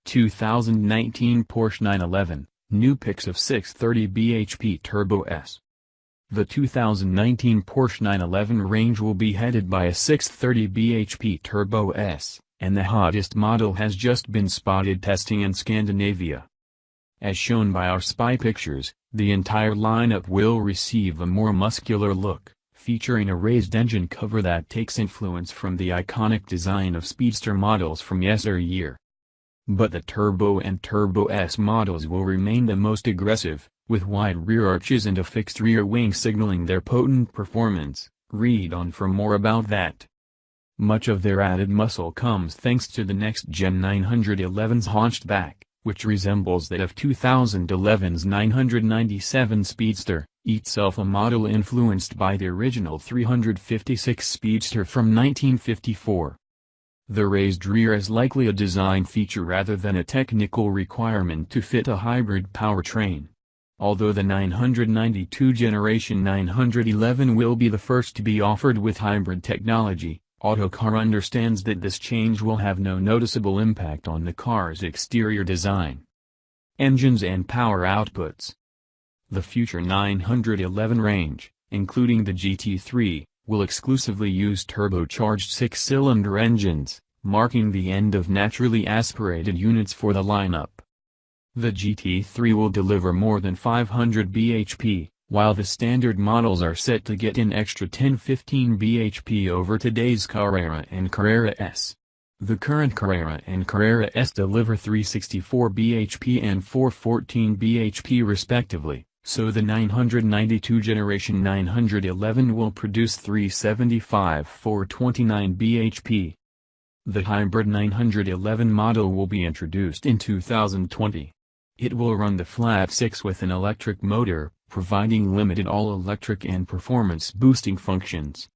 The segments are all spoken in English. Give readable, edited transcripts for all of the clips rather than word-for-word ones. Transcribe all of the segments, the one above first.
2019 Porsche 911, new pics of 630 bhp Turbo S. The 2019 Porsche 911 range will be headed by a 630 bhp Turbo S, and the hottest model has just been spotted testing in Scandinavia. As shown by our spy pictures, the entire lineup will receive a more muscular look, featuring a raised engine cover that takes influence from the iconic design of speedster models from yesteryear. But the Turbo and Turbo S models will remain the most aggressive, with wide rear arches and a fixed rear wing signaling their potent performance. Read on for more about that. Much of their added muscle comes thanks to the next-gen 911's hatchback, which resembles that of 2011's 997 Speedster, itself a model influenced by the original 356 Speedster from 1954. The raised rear is likely a design feature rather than a technical requirement to fit a hybrid powertrain. Although the 992 Generation 911 will be the first to be offered with hybrid technology, Autocar understands that this change will have no noticeable impact on the car's exterior design, engines and power outputs. The future 911 range, including the GT3, will exclusively use turbocharged six-cylinder engines, marking the end of naturally aspirated units for the lineup. The GT3 will deliver more than 500 bhp, while the standard models are set to get an extra 10-15 bhp over today's Carrera and Carrera S. The current Carrera and Carrera S deliver 364 bhp and 414 bhp respectively, so the 992 Generation 911 will produce 375-429 bhp. The hybrid 911 model will be introduced in 2020. It will run the flat 6 with an electric motor, providing limited all-electric and performance-boosting functions.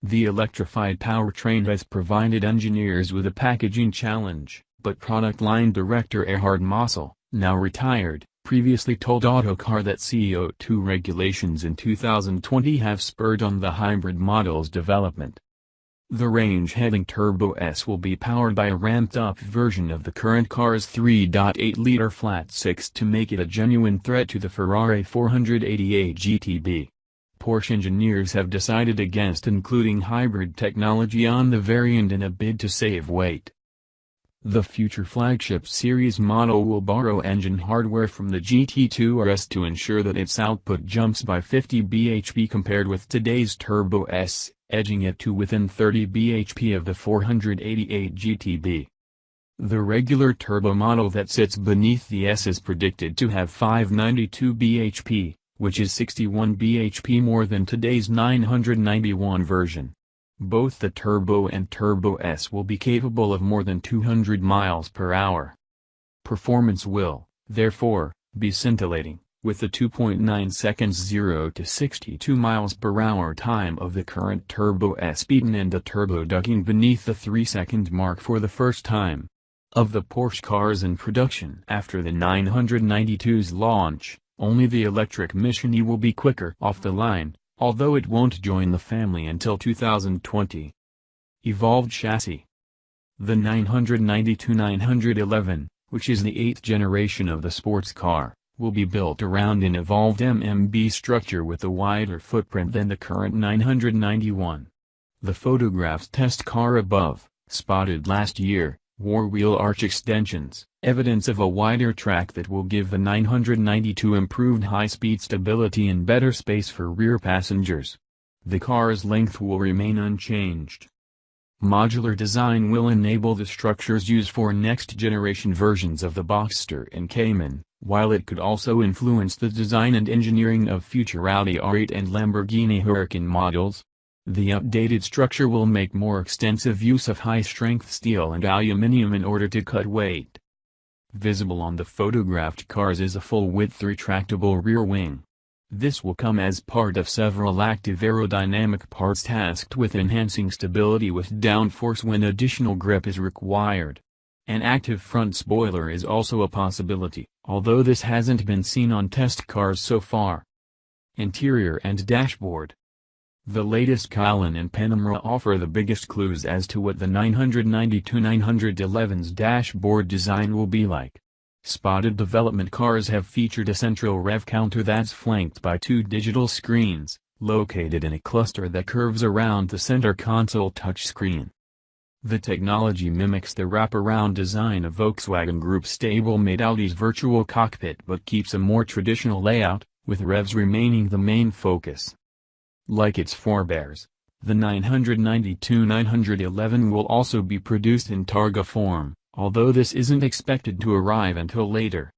The electrified powertrain has provided engineers with a packaging challenge, but product line director Erhard Mossel, now retired, previously told Autocar that CO2 regulations in 2020 have spurred on the hybrid model's development. The range-heading Turbo S will be powered by a ramped-up version of the current car's 3.8-liter flat-six to make it a genuine threat to the Ferrari 488 GTB. Porsche engineers have decided against including hybrid technology on the variant in a bid to save weight. The future flagship series model will borrow engine hardware from the GT3 RS to ensure that its output jumps by 50 bhp compared with today's Turbo S, edging it to within 30 bhp of the 488 GTB. The regular turbo model that sits beneath the S is predicted to have 592 bhp, which is 61 bhp more than today's 991 version. Both the Turbo and Turbo S will be capable of more than 200 miles per hour. Performance will, therefore, be scintillating, with the 2.9 seconds 0 to 62 miles per hour time of the current Turbo S beaten and the turbo ducking beneath the 3-second mark for the first time. Of the Porsche cars in production after the 992's launch, only the electric Mission E will be quicker off the line, although it won't join the family until 2020. Evolved chassis. The 992-911, which is the 8th generation of the sports car, will be built around an evolved MMB structure with a wider footprint than the current 991. The photographed test car above, spotted last year, wore wheel arch extensions, evidence of a wider track that will give the 992 improved high-speed stability and better space for rear passengers. The car's length will remain unchanged. Modular design will enable the structures used for next-generation versions of the Boxster and Cayman, while it could also influence the design and engineering of future Audi R8 and Lamborghini Huracan models. The updated structure will make more extensive use of high-strength steel and aluminum in order to cut weight. Visible on the photographed cars is a full-width retractable rear wing. This will come as part of several active aerodynamic parts tasked with enhancing stability with downforce when additional grip is required. An active front spoiler is also a possibility, although this hasn't been seen on test cars so far. Interior and dashboard. The latest Glen and Aditya offer the biggest clues as to what the 992-911's dashboard design will be like. Spotted development cars have featured a central rev counter that's flanked by two digital screens, located in a cluster that curves around the center console touchscreen. The technology mimics the wraparound design of Volkswagen Group's stable-made Audi's virtual cockpit but keeps a more traditional layout, with revs remaining the main focus. Like its forebears, the 992-911 will also be produced in Targa form, although this isn't expected to arrive until later.